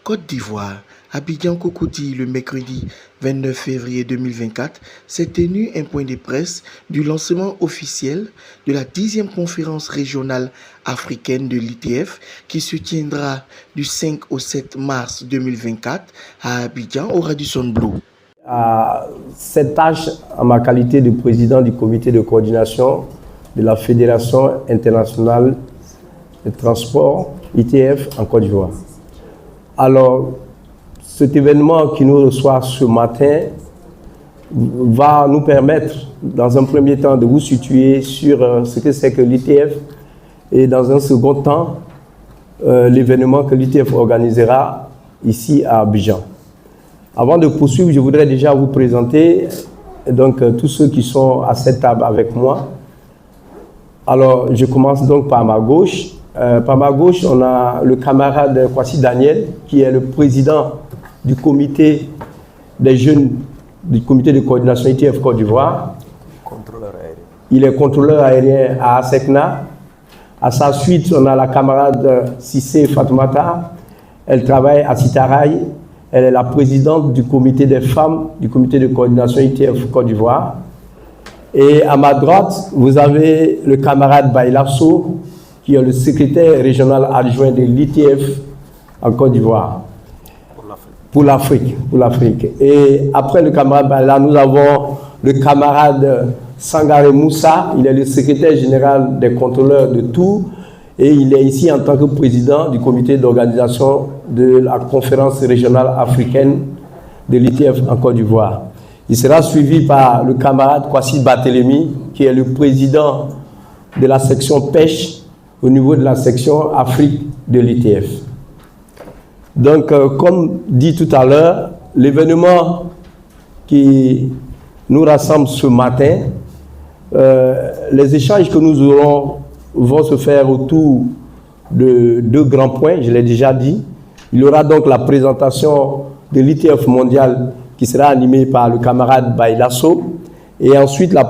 Côte d'Ivoire, Abidjan Cocody, le mercredi 29 février 2024, s'est tenu un point de presse du lancement officiel de la 10e conférence régionale africaine de l'ITF qui se tiendra du 5 au 7 mars 2024 à Abidjan au Radisson Blu. À cette tâche, en ma qualité de président du comité de coordination de la Fédération internationale de transport ITF en Côte d'Ivoire. Alors, cet événement qui nous reçoit ce matin va nous permettre, dans un premier temps, de vous situer sur ce que c'est que l'ITF et dans un second temps, l'événement que l'ITF organisera ici à Abidjan. Avant de poursuivre, je voudrais déjà vous présenter donc, tous ceux qui sont à cette table avec moi. Alors, je commence donc par ma gauche. Par ma gauche, on a le camarade Kwasi Daniel, qui est le président du comité des jeunes du comité de coordination ITF Côte d'Ivoire. Il est contrôleur aérien à ASECNA. À sa suite, on a la camarade Sissé Fatoumata. Elle travaille à Sitaraï. Elle est la présidente du comité des femmes du comité de coordination ITF Côte d'Ivoire. Et à ma droite, vous avez le camarade Bailasso, qui est le secrétaire régional adjoint de l'ITF en Côte d'Ivoire. Pour l'Afrique. Et après le camarade Baila, nous avons le camarade Sangaré Moussa. Il est le secrétaire général des contrôleurs de Tours. Et il est ici en tant que président du comité d'organisation de la conférence régionale africaine de l'ITF en Côte d'Ivoire. Il sera suivi par le camarade Kwasi Barthélémy, qui est le président de la section pêche au niveau de la section Afrique de l'ITF. Donc, comme dit tout à l'heure, l'événement qui nous rassemble ce matin, les échanges que nous aurons vont se faire autour de deux grands points, je l'ai déjà dit. Il y aura donc la présentation de l'ITF mondial qui sera animée par le camarade Bailasso, et ensuite la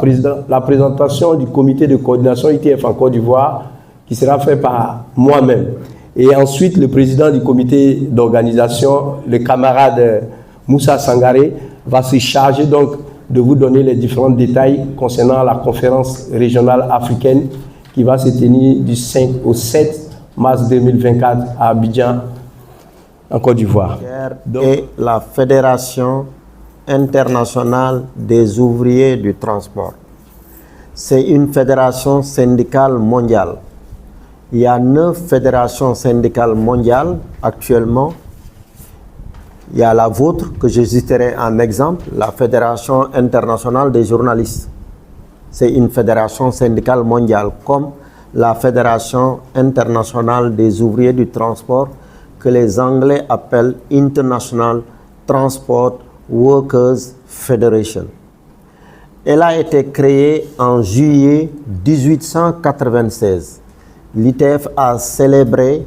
présentation du comité de coordination ITF en Côte d'Ivoire qui sera fait par moi-même. Et ensuite, le président du comité d'organisation, le camarade Moussa Sangaré, va se charger donc de vous donner les différents détails concernant la conférence régionale africaine qui va se tenir du 5 au 7 mars 2024 à Abidjan, en Côte d'Ivoire. Et la Fédération internationale des ouvriers du transport. C'est une fédération syndicale mondiale. Il y a 9 fédérations syndicales mondiales actuellement. Il y a la vôtre, que je citerai en exemple, la Fédération internationale des journalistes. C'est une fédération syndicale mondiale, comme la Fédération internationale des ouvriers du transport, que les Anglais appellent International Transport Workers Federation. Elle a été créée en juillet 1896. L'ITF a célébré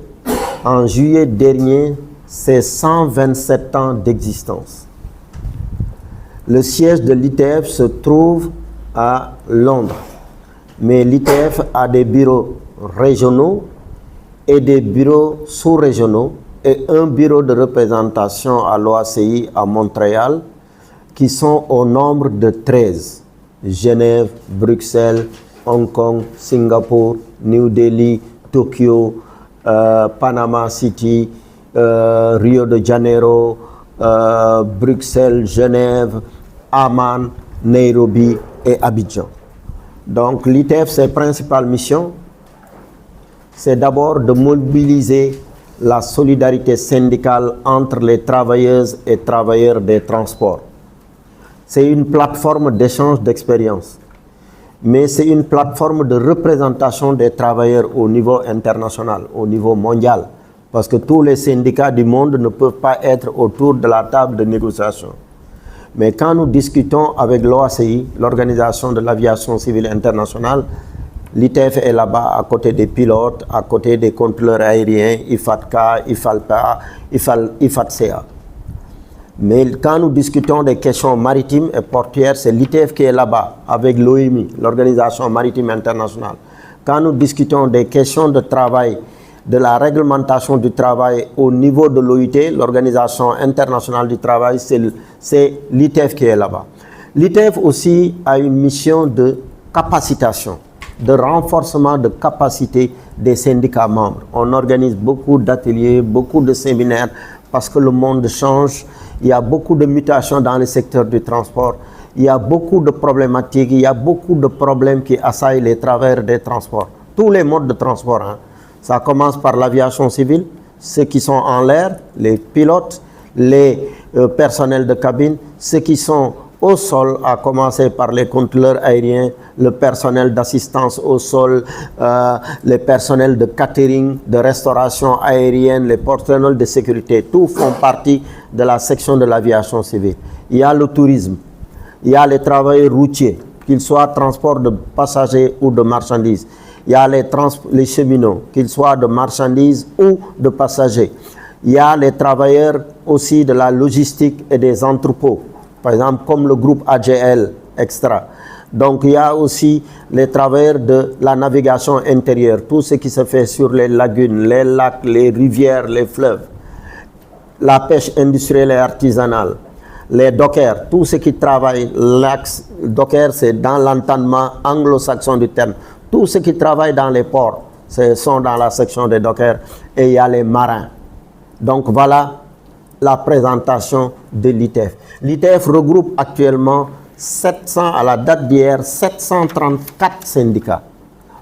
en juillet dernier ses 127 ans d'existence. Le siège de l'ITF se trouve à Londres, mais l'ITF a des bureaux régionaux et des bureaux sous-régionaux et un bureau de représentation à l'OACI à Montréal qui sont au nombre de 13. Genève, Bruxelles, Hong Kong, Singapour, New Delhi, Tokyo, Panama City, Rio de Janeiro, Bruxelles, Genève, Amman, Nairobi et Abidjan. Donc l'ITF, ses principales missions, c'est d'abord de mobiliser la solidarité syndicale entre les travailleuses et travailleurs des transports. C'est une plateforme d'échange d'expériences, mais c'est une plateforme de représentation des travailleurs au niveau international, au niveau mondial, parce que tous les syndicats du monde ne peuvent pas être autour de la table de négociation. Mais quand nous discutons avec l'OACI, l'Organisation de l'aviation civile internationale, l'ITF est là-bas à côté des pilotes, à côté des contrôleurs aériens, IFATCA, IFALPA, IFATCA. Mais quand nous discutons des questions maritimes et portuaires, c'est l'ITF qui est là-bas avec l'OMI, l'Organisation maritime internationale. Quand nous discutons des questions de travail de la réglementation du travail au niveau de l'OIT, l'Organisation internationale du travail, c'est l'ITF qui est là-bas. L'ITF aussi a une mission de capacitation, de renforcement de capacité des syndicats membres. On organise beaucoup d'ateliers, beaucoup de séminaires parce que le monde change. Il y a beaucoup de mutations dans le secteur du transport. Il y a beaucoup de problématiques, il y a beaucoup de problèmes qui assaillent les travailleurs des transports. Tous les modes de transport. Hein. Ça commence par l'aviation civile, ceux qui sont en l'air, les pilotes, les personnels de cabine, ceux qui sont au sol, à commencer par les contrôleurs aériens, le personnel d'assistance au sol, les personnels de catering, de restauration aérienne, les personnels de sécurité, tous font partie de la section de l'aviation civile. Il y a le tourisme, il y a les travailleurs routiers, qu'ils soient transport de passagers ou de marchandises. Il y a les cheminots, qu'ils soient de marchandises ou de passagers. Il y a les travailleurs aussi de la logistique et des entrepôts, par exemple comme le groupe AGL Extra. Donc il y a aussi les travailleurs de la navigation intérieure, tout ce qui se fait sur les lagunes, les lacs, les rivières, les fleuves. La pêche industrielle et artisanale, les dockers, tous ceux qui travaillent, l'axe docker c'est dans l'entendement anglo-saxon du terme, tous ceux qui travaillent dans les ports sont dans la section des dockers, et il y a les marins. Donc voilà la présentation de l'ITF. L'ITF regroupe actuellement 700, à la date d'hier, 734 syndicats,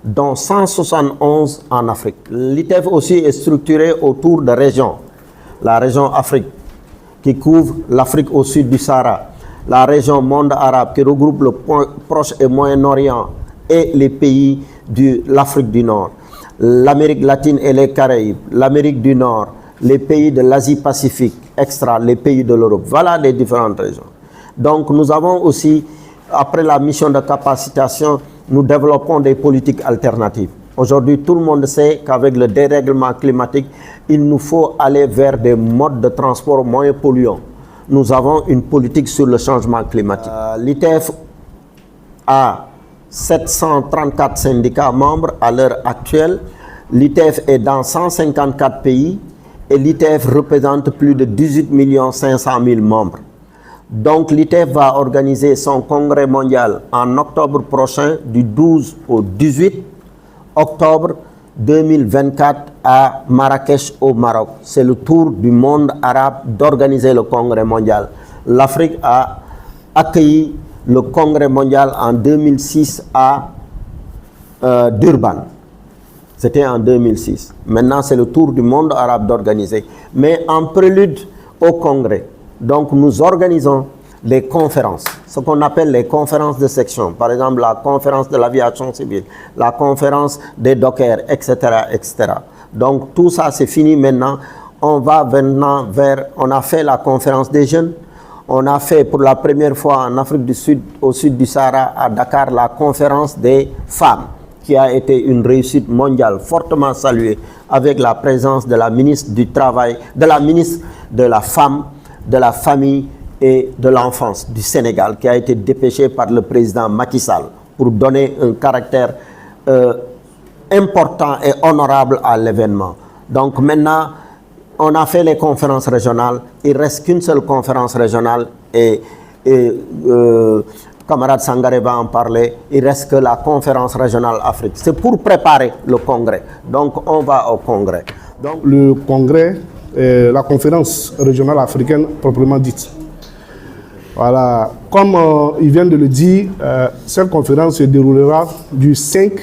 dont 171 en Afrique. L'ITF aussi est structuré autour de régions. La région Afrique, qui couvre l'Afrique au sud du Sahara. La région monde arabe, qui regroupe le Proche et Moyen-Orient et les pays de l'Afrique du Nord. L'Amérique latine et les Caraïbes, l'Amérique du Nord, les pays de l'Asie-Pacifique, extra, les pays de l'Europe. Voilà les différentes régions. Donc nous avons aussi, après la mission de capacitation, nous développons des politiques alternatives. Aujourd'hui, tout le monde sait qu'avec le dérèglement climatique, il nous faut aller vers des modes de transport moins polluants. Nous avons une politique sur le changement climatique. L'ITF a 734 syndicats membres à l'heure actuelle. L'ITF est dans 154 pays et l'ITF représente plus de 18 500 000 membres. Donc l'ITF va organiser son congrès mondial en octobre prochain, du 12 au 18 octobre 2024 à Marrakech au Maroc. C'est le tour du monde arabe d'organiser le congrès mondial. L'Afrique a accueilli le congrès mondial en 2006 à Durban. C'était en 2006. Maintenant, c'est le tour du monde arabe d'organiser. Mais en prélude au congrès, donc nous organisons des conférences, ce qu'on appelle les conférences de section. Par exemple, la conférence de l'aviation civile, la conférence des dockers, etc., etc. Donc tout ça, c'est fini maintenant. On va maintenant on a fait la conférence des jeunes. On a fait pour la première fois en Afrique du Sud, au sud du Sahara, à Dakar, la conférence des femmes, qui a été une réussite mondiale fortement saluée, avec la présence de la ministre du Travail, de la ministre de la Femme, de la Famille et de l'Enfance du Sénégal, qui a été dépêchée par le président Macky Sall pour donner un caractère important et honorable à l'événement. Donc maintenant, on a fait les conférences régionales. Il ne reste qu'une seule conférence régionale et camarade Sangaré va en parler. Il ne reste que la conférence régionale Afrique. C'est pour préparer le congrès. Donc on va au congrès. Donc le congrès, la conférence régionale africaine proprement dite. Voilà, comme il vient de le dire, cette conférence se déroulera du 5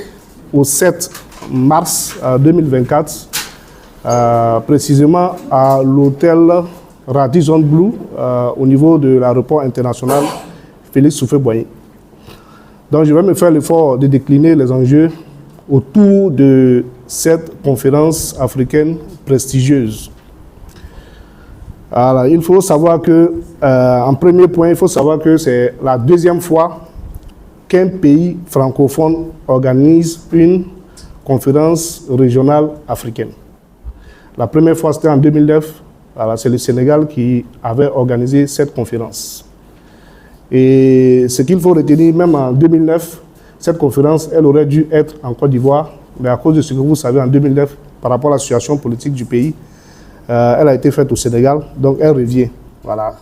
au 7 mars 2024, précisément à l'hôtel Radisson Blu, au niveau de l'aéroport international Félix Houphouët-Boigny. Donc je vais me faire l'effort de décliner les enjeux autour de cette conférence africaine prestigieuse. Alors, il faut savoir que, en premier point, il faut savoir que c'est la deuxième fois qu'un pays francophone organise une conférence régionale africaine. La première fois, c'était en 2009. C'est le Sénégal qui avait organisé cette conférence. Et ce qu'il faut retenir, même en 2009, cette conférence, elle aurait dû être en Côte d'Ivoire, mais à cause de ce que vous savez, en 2009, par rapport à la situation politique du pays. Elle a été faite au Sénégal, donc elle revient. Voilà.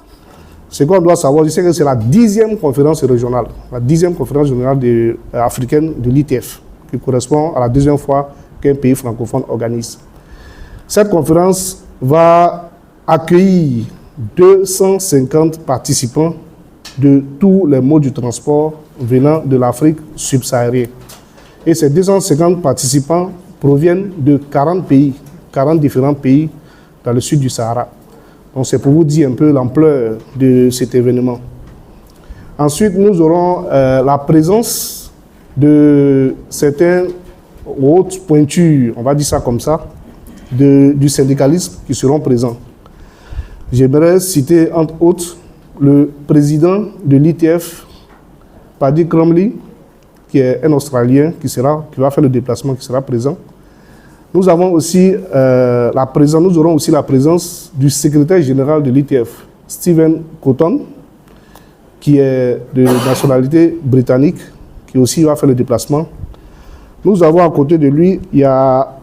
Ce qu'on doit savoir, je sais que c'est la 10e conférence régionale, la 10e conférence régionale africaine de l'ITF, qui correspond à la 2e fois qu'un pays francophone organise. Cette conférence va accueillir 250 participants de tous les modes du transport venant de l'Afrique subsaharienne. Et ces 250 participants proviennent de 40 pays, 40 différents pays dans le sud du Sahara. Donc c'est pour vous dire un peu l'ampleur de cet événement. Ensuite, nous aurons la présence de certaines hautes pointures, on va dire ça comme ça, du syndicalisme qui seront présents. J'aimerais citer entre autres le président de l'ITF, Paddy Crumley, qui est un Australien qui va faire le déplacement, qui sera présent. Nous aurons aussi la présence du secrétaire général de l'ITF, Stephen Cotton, qui est de nationalité britannique, qui aussi va faire le déplacement. Nous avons à côté de lui, il y a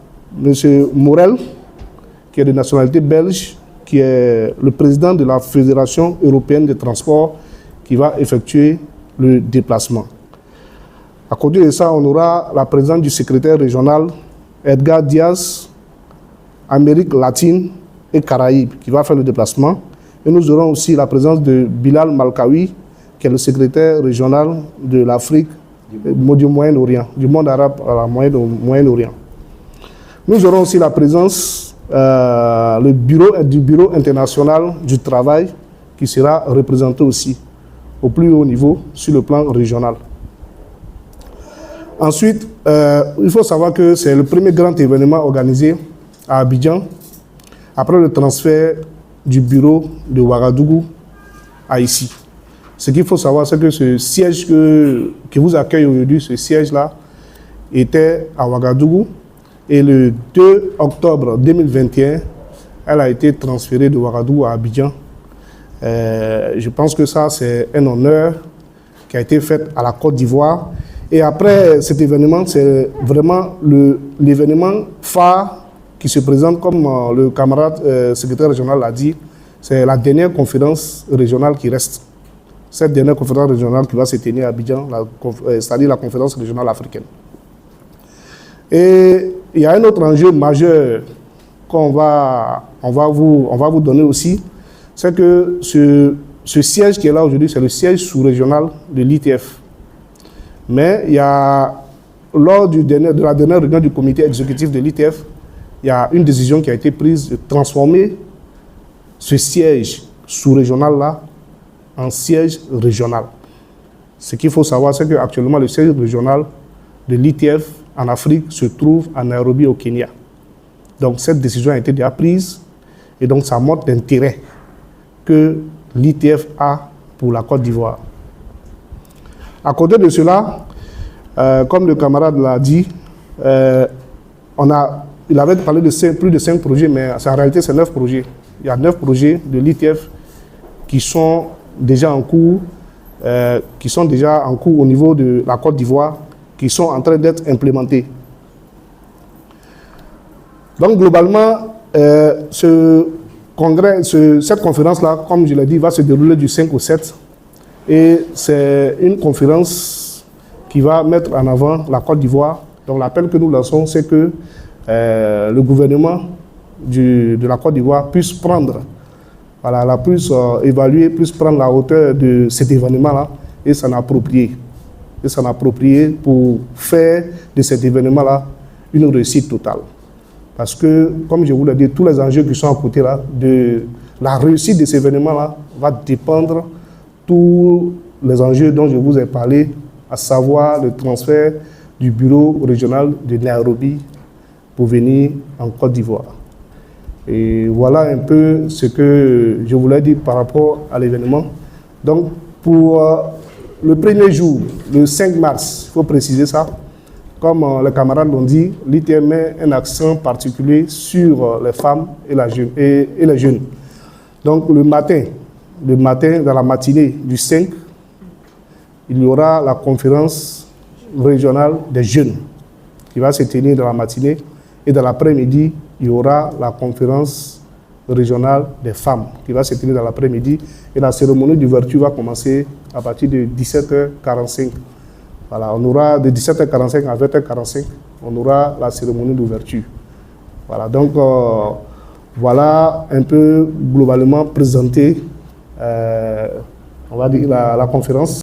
M. Morel, qui est de nationalité belge, qui est le président de la Fédération européenne des transports, qui va effectuer le déplacement. À côté de ça, on aura la présence du secrétaire régional Edgar Diaz, Amérique latine et Caraïbes, qui va faire le déplacement. Et nous aurons aussi la présence de Bilal Malkawi, qui est le secrétaire régional de l'Afrique, du Moyen-Orient, du monde arabe à Moyen-Orient. Nous aurons aussi la présence du Bureau international du travail, qui sera représenté aussi au plus haut niveau sur le plan régional. Ensuite, il faut savoir que c'est le premier grand événement organisé à Abidjan, après le transfert du bureau de Ouagadougou à ici. Ce qu'il faut savoir, c'est que ce siège qui vous accueille aujourd'hui, ce siège-là, était à Ouagadougou. Et le 2 octobre 2021, elle a été transférée de Ouagadougou à Abidjan. Je pense que ça, c'est un honneur qui a été fait à la Côte d'Ivoire. Et après cet événement, c'est vraiment l'événement phare qui se présente, comme le camarade secrétaire régional l'a dit, c'est la dernière conférence régionale qui reste. Cette dernière conférence régionale qui va se tenir à Abidjan, c'est-à-dire la conférence régionale africaine. Et il y a un autre enjeu majeur qu'on va vous donner aussi, c'est que ce siège qui est là aujourd'hui, c'est le siège sous-régional de l'ITF. Mais il y a, lors de la dernière réunion du comité exécutif de l'ITF, il y a une décision qui a été prise de transformer ce siège sous-régional-là en siège régional. Ce qu'il faut savoir, c'est qu'actuellement, le siège régional de l'ITF en Afrique se trouve à Nairobi, au Kenya. Donc, cette décision a été déjà prise et donc ça montre l'intérêt que l'ITF a pour la Côte d'Ivoire. À côté de cela, comme le camarade l'a dit, il avait parlé de plus de 5 projets, mais en réalité, c'est 9 projets. Il y a 9 projets de l'ITF qui sont déjà en cours, au niveau de la Côte d'Ivoire, qui sont en train d'être implémentés. Donc, globalement, cette conférence-là, comme je l'ai dit, va se dérouler du 5 au 7. Et c'est une conférence qui va mettre en avant la Côte d'Ivoire. Donc l'appel que nous lançons, c'est que le gouvernement de la Côte d'Ivoire puisse prendre, évaluer, puisse prendre la hauteur de cet événement-là et s'en approprier. Pour faire de cet événement-là une réussite totale. Parce que, comme je vous l'ai dit, tous les enjeux qui sont à côté là, de la réussite de cet événement-là va dépendre tous les enjeux dont je vous ai parlé, à savoir le transfert du bureau régional de Nairobi pour venir en Côte d'Ivoire. Et voilà un peu ce que je voulais dire par rapport à l'événement. Donc, pour le premier jour, le 5 mars, il faut préciser ça, comme les camarades l'ont dit, l'ITF met un accent particulier sur les femmes et les jeunes. Donc, le matin, dans la matinée du 5, il y aura la conférence régionale des jeunes qui va se tenir dans la matinée. Et dans l'après-midi, il y aura la conférence régionale des femmes qui va se tenir dans l'après-midi. Et la cérémonie d'ouverture va commencer à partir de 17h45. Voilà, on aura de 17h45 à 20h45, on aura la cérémonie d'ouverture. Voilà, donc voilà un peu globalement présenté, on va dire, la conférence.